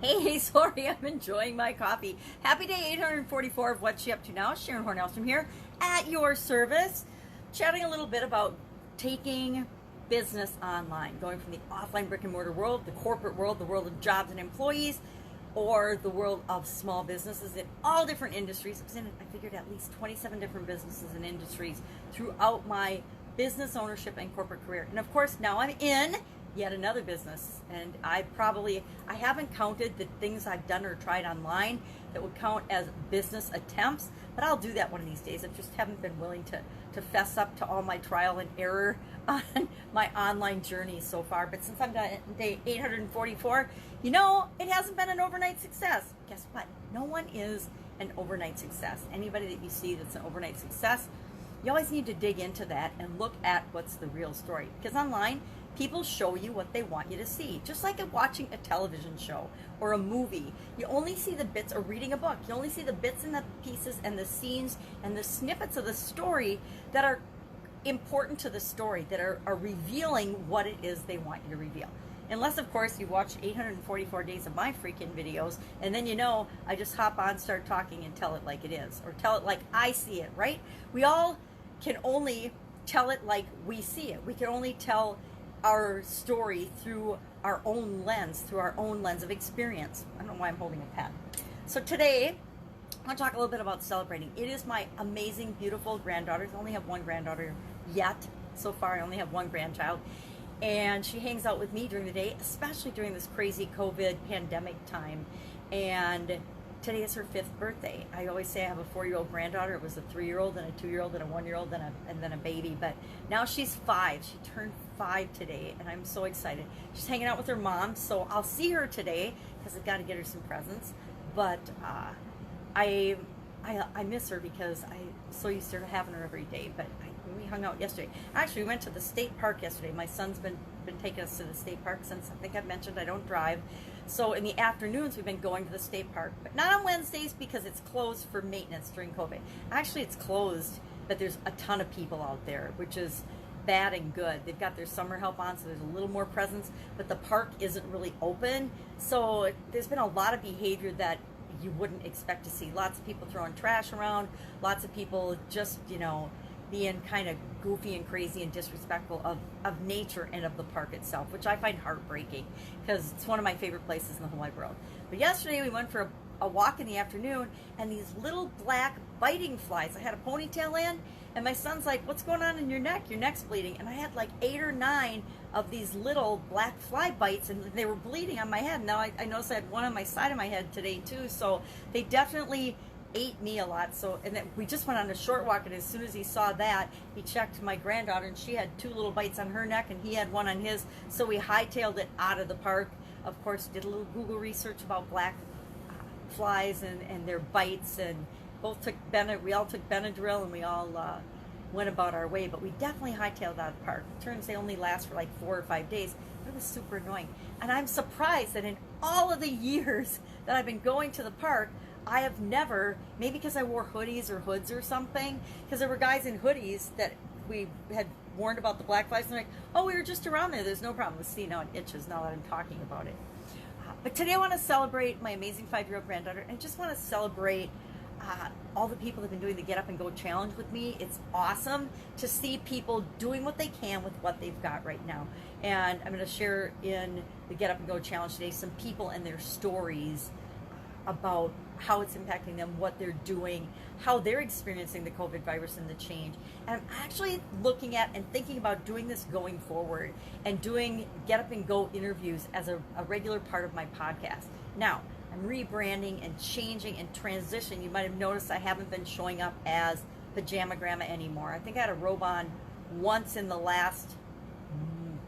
Hey, sorry, I'm enjoying my coffee. Happy day 844 of What's She Up To Now. Sharon Horne-Ellstrom here at your service, chatting a little bit about taking business online, going from the offline brick and mortar world, the corporate world, the world of jobs and employees, or the world of small businesses in all different industries. I figured at least 27 different businesses and industries throughout my business ownership and corporate career. And of course, now I'm in yet another business, and I haven't counted the things I've done or tried online that would count as business attempts, but I'll do that one of these days. I just haven't been willing to fess up to all my trial and error on my online journey so far. But since I'm done at day 844, it hasn't been an overnight success. Guess what? No one is an overnight success. Anybody that you see that's an overnight success, you always need to dig into that and look at what's the real story. Because online, people show you what they want you to see. Just like watching a television show or a movie. You only see the bits, or reading a book. You only see the bits and the pieces and the scenes and the snippets of the story that are important to the story, that are revealing what it is they want you to reveal. Unless, of course, you watch 844 days of my freaking videos, and then I just hop on, start talking, and tell it like it is. Or tell it like I see it, right? We all can only tell it like we see it. We can only tell our story through our own lens, of experience. I don't know why I'm holding a pen. So today, I want to talk a little bit about celebrating. It is my amazing, beautiful granddaughter. I only have one granddaughter yet. So far, I only have one grandchild. And she hangs out with me during the day, especially during this crazy COVID pandemic time. And today is her 5th birthday. I always say I have a 4-year-old granddaughter. It was a 3-year-old and a 2-year-old and a 1-year-old and then a baby. But now she's 5. She turned 5 today, and I'm so excited. She's hanging out with her mom, so I'll see her today because I've got to get her some presents. But I miss her because I'm so used to having her every day. But we hung out yesterday. Actually, we went to the state park yesterday. My son's been taking us to the state park since, I think I've mentioned I don't drive. So in the afternoons, we've been going to the state park, but not on Wednesdays because it's closed for maintenance during COVID. Actually, it's closed, but there's a ton of people out there, which is bad and good. They've got their summer help on, so there's a little more presence, but the park isn't really open. So there's been a lot of behavior that you wouldn't expect to see. Lots of people throwing trash around, lots of people just, being kind of goofy and crazy and disrespectful of nature and of the park itself, which I find heartbreaking because it's one of my favorite places in the whole wide world. But yesterday we went for a walk in the afternoon, and these little black biting flies. I had a ponytail in, and my son's like, "What's going on in your neck? Your neck's bleeding." And I had like 8 or 9 of these little black fly bites, and they were bleeding on my head. Now I noticed I had one on my side of my head today too, so they definitely ate me a lot. So, and then we just went on a short walk, and as soon as he saw that, he checked my granddaughter, and she had 2 little bites on her neck, and he had one on his. So we hightailed it out of the park. Of course, did a little Google research about black flies and their bites, and we all took Benadryl, and we all went about our way. But we definitely hightailed out of the park. It turns they only last for like 4 or 5 days. It was super annoying, and I'm surprised that in all of the years that I've been going to the park, I have never, maybe because I wore hoodies or hoods or something, because there were guys in hoodies that we had warned about the black flies, and they're like, "Oh, we were just around there. There's no problem." See, now it itches now that I'm talking about it. But today I want to celebrate my amazing 5-year-old granddaughter, and I just want to celebrate all the people that have been doing the Get Up and Go challenge with me. It's awesome to see people doing what they can with what they've got right now. And I'm going to share in the Get Up and Go challenge today some people and their stories about how it's impacting them, what they're doing, how they're experiencing the COVID virus and the change. And I'm actually looking at and thinking about doing this going forward and doing Get Up and Go interviews as a regular part of my podcast. Now, I'm rebranding and changing and transitioning. You might have noticed I haven't been showing up as Pajama Grandma anymore. I think I had a robe on once in the last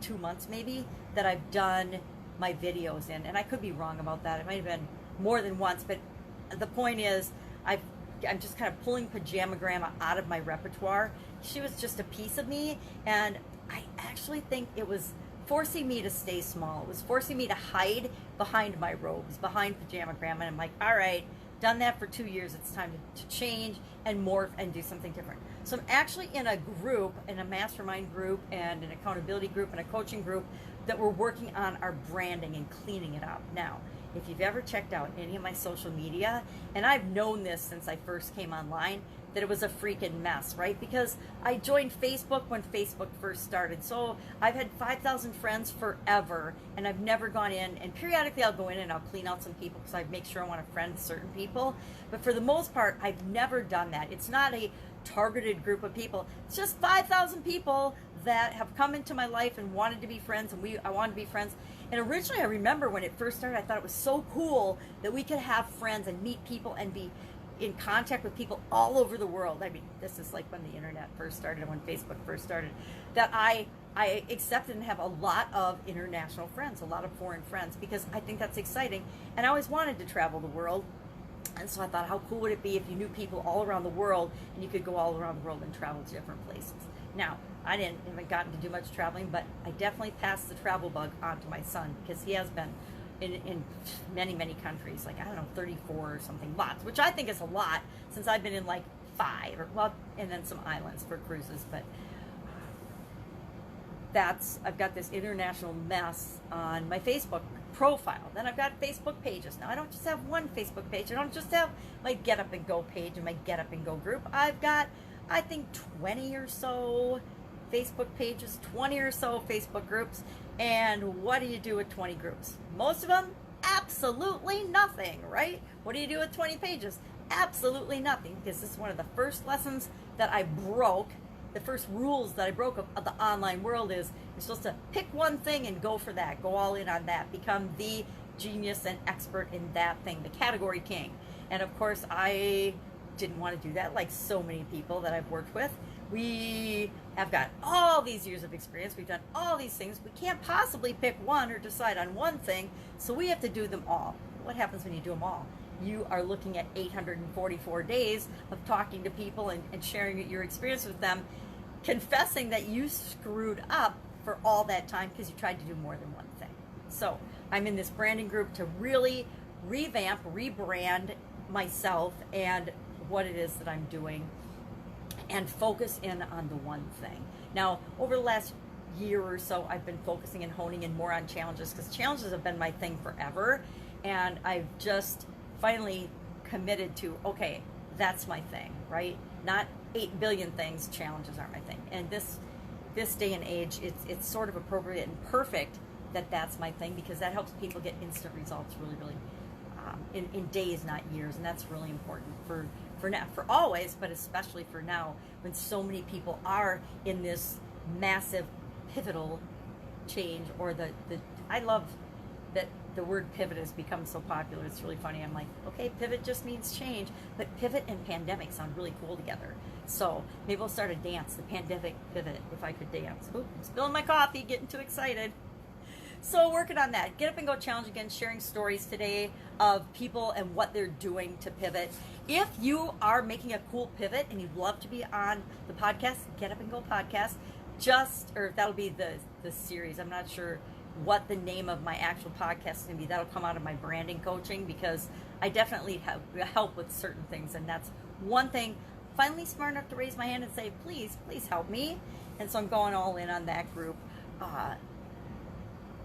2 months maybe that I've done my videos in. And I could be wrong about that. It might have been more than once, but the point is I'm just kind of pulling Pajama Grandma out of my repertoire. She was just a piece of me, and I actually think it was forcing me to stay small. It was forcing me to hide behind my robes, behind Pajama Grandma, and I'm like, all right, done that for 2 years. It's time to change and morph and do something different. So I'm actually in a group, in a mastermind group and an accountability group and a coaching group that we're working on our branding and cleaning it up. Now, if you've ever checked out any of my social media, and I've known this since I first came online, that it was a freaking mess, right? Because I joined Facebook when Facebook first started. So I've had 5,000 friends forever, and I've never gone in, and periodically I'll go in and I'll clean out some people because I make sure I want to friend certain people. But for the most part, I've never done that. It's not a targeted group of people. It's just 5,000 people that have come into my life and wanted to be friends, and I wanted to be friends. And originally, I remember when it first started, I thought it was so cool that we could have friends and meet people and be in contact with people all over the world. I mean, this is like when the internet first started and when Facebook first started, that I accepted and have a lot of international friends, a lot of foreign friends, because I think that's exciting. And I always wanted to travel the world. And so I thought, how cool would it be if you knew people all around the world and you could go all around the world and travel to different places. Now, I haven't gotten to do much traveling, but I definitely passed the travel bug on to my son, because he has been in many, many countries, like, I don't know, 34 or something, lots, which I think is a lot, since I've been in like 5, or well, and then some islands for cruises. But I've got this international mess on my Facebook profile. Then I've got Facebook pages. Now, I don't just have one Facebook page. I don't just have my Get Up and Go page and my Get Up and Go group. I've got, I think, 20 or so Facebook pages, 20 or so Facebook groups. And what do you do with 20 groups? Most of them, absolutely nothing, right? What do you do with 20 pages? Absolutely nothing, because this is one of the first lessons that I broke. The first rules that I broke of the online world is you're supposed to pick one thing and go for that. Go all in on that. Become the genius and expert in that thing, the category king. And of course, I didn't want to do that, like so many people that I've worked with. We have got all these years of experience. We've done all these things. We can't possibly pick one or decide on one thing, so we have to do them all. What happens when you do them all? You are looking at 844 days of talking to people and sharing your experience with them, confessing that you screwed up for all that time because you tried to do more than one thing. So I'm in this branding group to really revamp, rebrand myself and what it is that I'm doing, and focus in on the one thing. Now, over the last year or so, I've been focusing and honing in more on challenges, because challenges have been my thing forever, and I've just finally committed to, okay, that's my thing, right? Not 8 billion things. Challenges aren't my thing. And this day and age, it's sort of appropriate and perfect that that's my thing, because that helps people get instant results really, really in days, not years. And that's really important for now, for always, but especially for now, when so many people are in this massive pivotal change, or I love that the word pivot has become so popular. It's really funny. I'm like, okay, pivot just means change, but pivot and pandemic sound really cool together. So maybe we'll start a dance, the pandemic pivot, if I could dance. Ooh, I'm spilling my coffee, getting too excited. So working on that. Get Up and Go challenge again, sharing stories today of people and what they're doing to pivot. If you are making a cool pivot and you'd love to be on the podcast, Get Up and Go podcast, or that'll be the series. I'm not sure what the name of my actual podcast is going to be. That'll come out of my branding coaching, because I definitely have help with certain things, and that's one thing. Finally smart enough to raise my hand and say, please help me. And so I'm going all in on that group.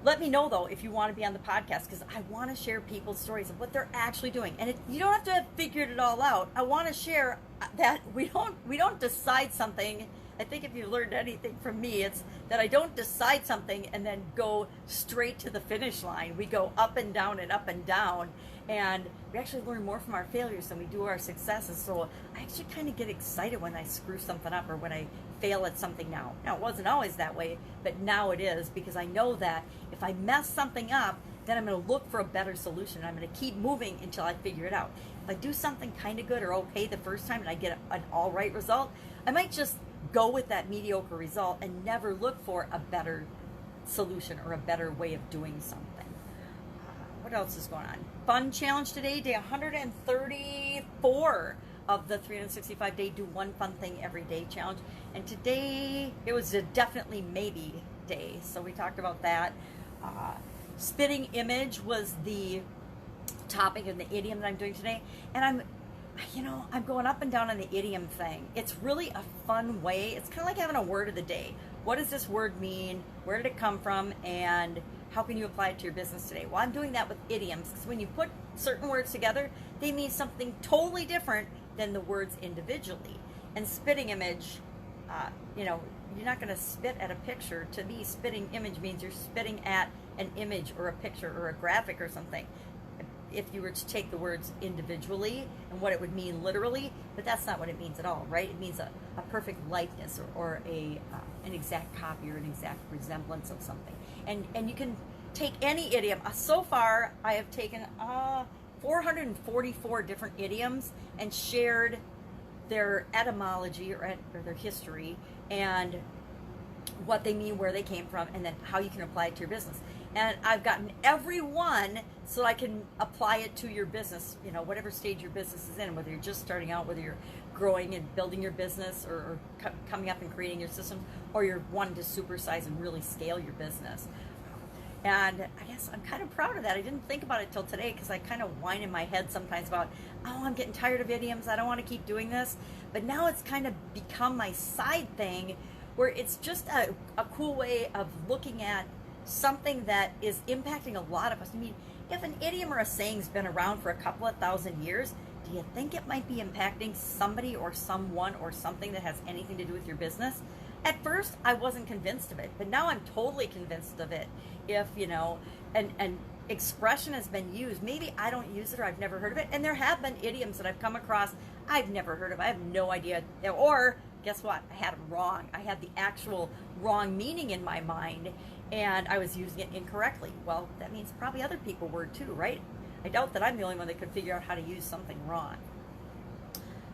Let me know, though, if you want to be on the podcast, because I want to share people's stories of what they're actually doing. And you don't have to have figured it all out. I want to share that we don't decide something. I think if you learned anything from me, it's that I don't decide something and then go straight to the finish line. We go up and down and up and down. And we actually learn more from our failures than we do our successes. So I actually kind of get excited when I screw something up or when I fail at something now. Now, it wasn't always that way, but now it is, because I know that if I mess something up, then I'm going to look for a better solution. I'm going to keep moving until I figure it out. If I do something kind of good or okay the first time and I get an all right result, I might just go with that mediocre result and never look for a better solution or a better way of doing something. What else is going on? Fun challenge today, day 134 of the 365-day do one fun thing every day challenge. And today, it was a definitely maybe day, so we talked about that. Spitting image was the topic and the idiom that I'm doing today. And I'm going up and down on the idiom thing. It's really a fun way. It's kind of like having a word of the day. What does this word mean? where did it come from, and how can you apply it to your business today? Well, I'm doing that with idioms, because when you put certain words together, they mean something totally different than the words individually. And spitting image, you know, you're not going to spit at a picture. To me, spitting image means you're spitting at an image or a picture or a graphic or something. If you were to take the words individually and what it would mean literally, but that's not what it means at all, right? It means a perfect likeness or an exact copy or an exact resemblance of something. And you can take any idiom. So far, I have taken 444 different idioms and shared their etymology or their history and what they mean, where they came from, and then how you can apply it to your business. And I've gotten every one so I can apply it to your business, you know, whatever stage your business is in, whether you're just starting out, whether you're growing and building your business or coming up and creating your system, or you're wanting to supersize and really scale your business. And I guess I'm kind of proud of that. I didn't think about it till today, because I kind of whine in my head sometimes about, oh, I'm getting tired of idioms. I don't want to keep doing this. But now it's kind of become my side thing, where it's just a cool way of looking at something that is impacting a lot of us. I mean, if an idiom or a saying's been around for a couple of thousand years, do you think it might be impacting somebody or someone or something that has anything to do with your business? At first, I wasn't convinced of it, but now I'm totally convinced of it. If, you know, an expression has been used, maybe I don't use it or I've never heard of it, and there have been idioms that I've come across I've never heard of. I have no idea. Or, guess what? I had them wrong. I had the actual wrong meaning in my mind, and I was using it incorrectly. Well, that means probably other people were too, right? I doubt that I'm the only one that could figure out how to use something wrong.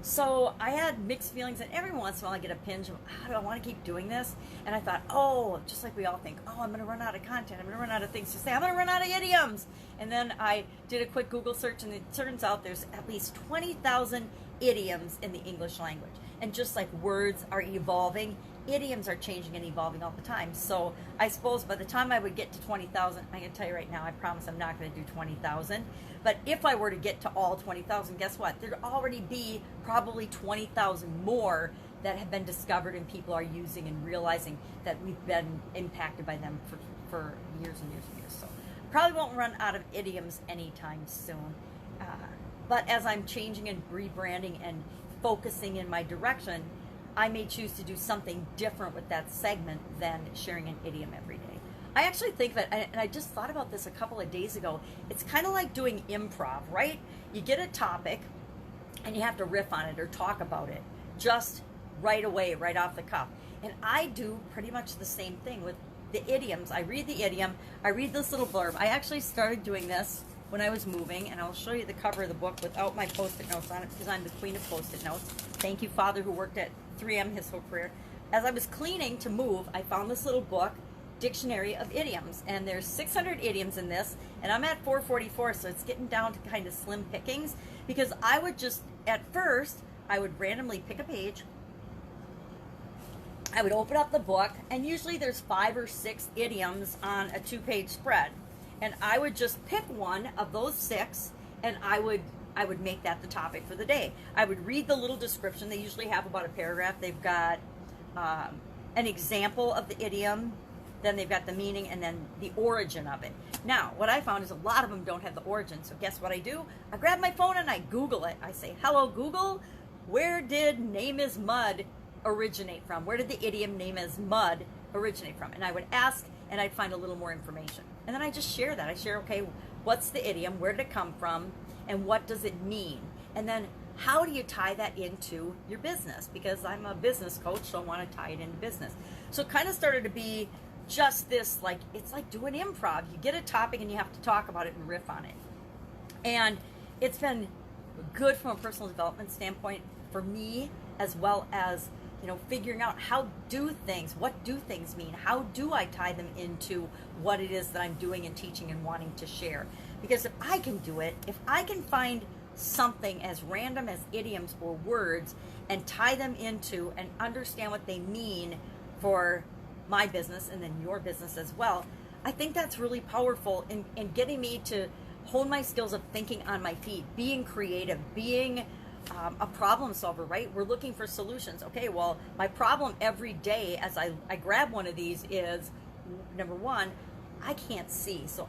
So I had mixed feelings, and every once in a while I get a pinch of, how do I want to keep doing this? And I thought, oh, just like we all think, oh, I'm going to run out of content. I'm going to run out of things to say. I'm going to run out of idioms. And then I did a quick Google search, and it turns out there's at least 20,000 idioms in the English language. And just like words are evolving, idioms are changing and evolving all the time. So I suppose by the time I would get to 20,000, I can tell you right now, I promise I'm not going to do 20,000. But if I were to get to all 20,000, guess what? There'd already be probably 20,000 more that have been discovered and people are using and realizing that we've been impacted by them for years and years and years. So probably won't run out of idioms anytime soon. But as I'm changing and rebranding and focusing in my direction, I may choose to do something different with that segment than sharing an idiom every day. I actually think that, and I just thought about this a couple of days ago, it's kind of like doing improv, right? You get a topic and you have to riff on it or talk about it just right away, right off the cuff. And I do pretty much the same thing with the idioms. I read the idiom, I read this little blurb. I actually started doing this when I was moving, and I'll show you the cover of the book without my Post-it notes on it, because I'm the queen of Post-it notes. Thank you, Father, who worked at 3M his whole career. As I was cleaning to move, I found this little book, Dictionary of Idioms, and there's 600 idioms in this, and I'm at 444, so it's getting down to kind of slim pickings, because I would just, at first, I would randomly pick a page, I would open up the book, and usually there's 5 or 6 idioms on a 2-page spread, and I would just pick one of those 6, and I would make that the topic for the day. I would read the little description. They usually have about a paragraph. They've got an example of the idiom, then they've got the meaning, and then the origin of it. Now, what I found is a lot of them don't have the origin, so guess what I do? I grab my phone and I Google it. I say, hello, Google, where did name is mud originate from? Where did the idiom name is mud originate from? And I would ask, and I'd find a little more information. And then I just share that. I share, okay, what's the idiom? Where did it come from? And what does it mean? And then how do you tie that into your business? Because I'm a business coach, so I want to tie it into business. So it kind of started to be just this, like, it's like doing improv. You get a topic and you have to talk about it and riff on it. And it's been good from a personal development standpoint for me, as well as, you know, figuring out what do things mean? How do I tie them into what it is that I'm doing and teaching and wanting to share? Because if I can do it, if I can find something as random as idioms or words and tie them into and understand what they mean for my business and then your business as well, I think that's really powerful in getting me to hone my skills of thinking on my feet, being creative, being a problem solver, right? We're looking for solutions. Okay, well, my problem every day as I grab one of these is, number one, I can't see. So,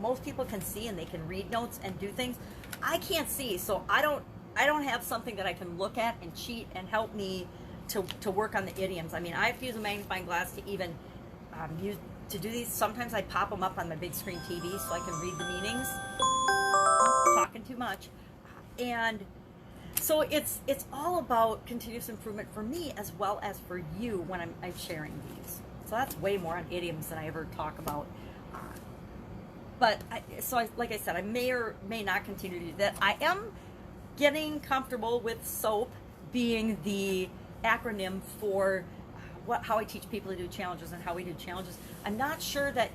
most people can see and they can read notes and do things. I can't see, so I don't have something that I can look at and cheat and help me to work on the idioms. I mean, I have to use a magnifying glass to even use to do these. Sometimes I pop them up on my big screen TV so I can read the meanings. Talking too much. And so it's all about continuous improvement for me as well as for you when I'm sharing these. So that's way more on idioms than I ever talk about. But like I said, I may or may not continue to do that. I am getting comfortable with SOAP being the acronym for how I teach people to do challenges and how we do challenges. I'm not sure that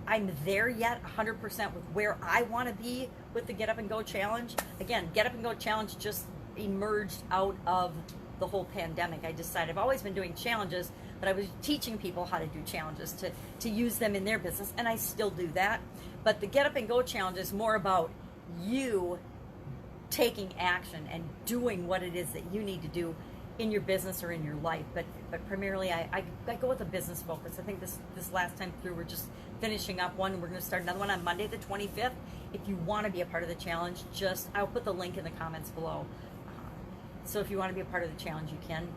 I'm there yet 100% with where I want to be with the Get Up and Go Challenge. Again, Get Up and Go Challenge just emerged out of the whole pandemic. I decided I've always been doing challenges, but I was teaching people how to do challenges to use them in their business, and I still do that. But the Get Up and Go Challenge is more about you taking action and doing what it is that you need to do in your business or in your life. But primarily I go with a business focus. I think this last time through we're just finishing up one. We're going to start another one on Monday the 25th. If you want to be a part of the challenge, I'll put the link in the comments below. So if you want to be a part of the challenge, you can.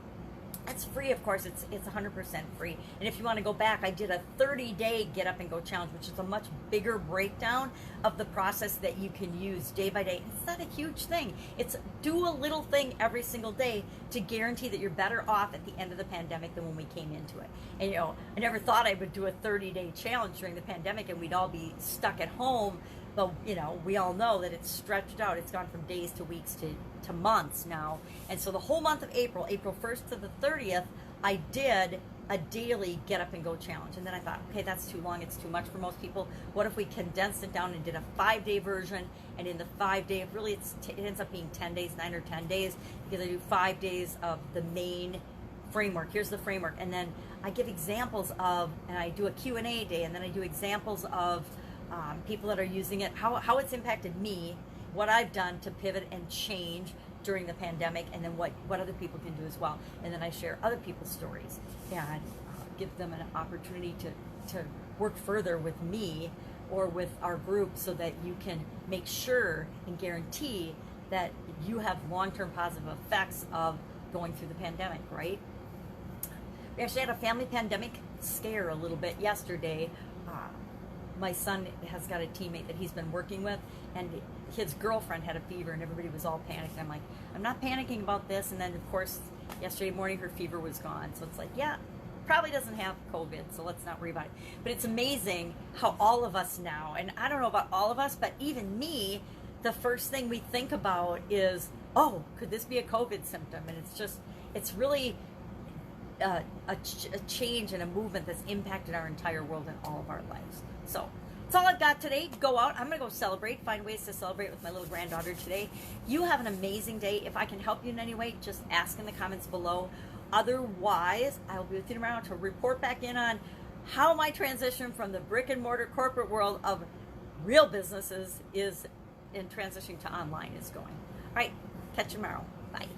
It's free, of course. It's 100% free. And if you want to go back, I did a 30-day Get Up and Go Challenge, which is a much bigger breakdown of the process that you can use day by day. It's not a huge thing. It's do a little thing every single day to guarantee that you're better off at the end of the pandemic than when we came into it. And I never thought I would do a 30-day challenge during the pandemic and we'd all be stuck at home. But, we all know that it's stretched out. It's gone from days to weeks to months now. And so the whole month of April 1st to the 30th, I did a daily Get Up and Go Challenge. And then I thought, okay, that's too long. It's too much for most people. What if we condensed it down and did a 5-day version? And in the 5-day, really it ends up being 10 days, 9 or 10 days, because I do 5 days of the main framework. Here's the framework. And then I give examples of, and I do a Q&A day, and then I do examples of people that are using it, how it's impacted me, what I've done to pivot and change during the pandemic, and then what other people can do as well. And then I share other people's stories and give them an opportunity to work further with me or with our group so that you can make sure and guarantee that you have long-term positive effects of going through the pandemic, right? We actually had a family pandemic scare a little bit yesterday. My son has got a teammate that he's been working with, and his girlfriend had a fever, and everybody was all panicked. I'm like, I'm not panicking about this. And then, of course, yesterday morning her fever was gone. So it's like, yeah, probably doesn't have COVID, so let's not worry about it. But it's amazing how all of us now, and I don't know about all of us, but even me, the first thing we think about is, oh, could this be a COVID symptom? And it's really a change and a movement that's impacted our entire world and all of our lives. So that's all I've got today. Go out. I'm going to go celebrate, find ways to celebrate with my little granddaughter today. You have an amazing day. If I can help you in any way, just ask in the comments below. Otherwise, I will be with you tomorrow to report back in on how my transition from the brick and mortar corporate world of real businesses is in transitioning to online is going. All right, catch you tomorrow. Bye.